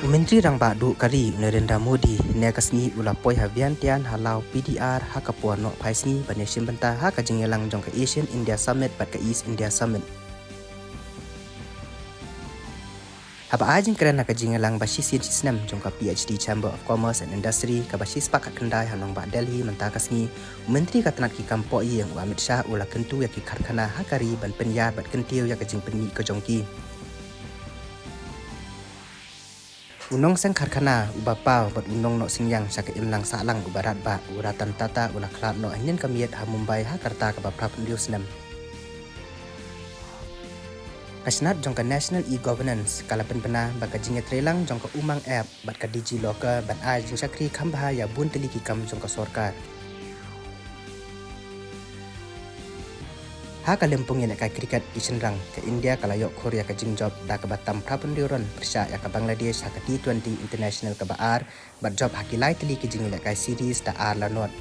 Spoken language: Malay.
Menteri Rang Badu Kari Narendra Modi nekasni ulapoi havian tian halau PDR hakapuan no paisni banesim benta haka jingelang jongka Asian India Summit bat ka East India Summit. Haba ajing keren haka jingelang basisin sisnem jongka PhD Chamber of Commerce and Industry ka basis pakat kendai hanong ba Delhi mentakasni Menteri katanat ki kampoi yang Amit Shah ula kentu ya ki karkhana hakari ban penyar bat kentiu ya ka jing penni ka jongki. Unong sang karkhana ubapau bat unong no singyang saka imlang salang ubarat ba uratan tata unaklat no anyen kamiet ha Mumbai ha Karta ka baprap ndius nem. Kasnat jongka National E-Governance kalapen pena baka jinget relang jongka umang app bat ka DigiLocker ban a jing sakri kambha ya bun teliki kam jongka sorkar. Ha kalempung yang ka kriket isenrang ke India kalayok Korea ka jingjob da ka batam prapundiuron persya ya ka Bangladesh ha ka T20 International ka baar bat job hakilai teli ki jingilak ka series da ar lanot.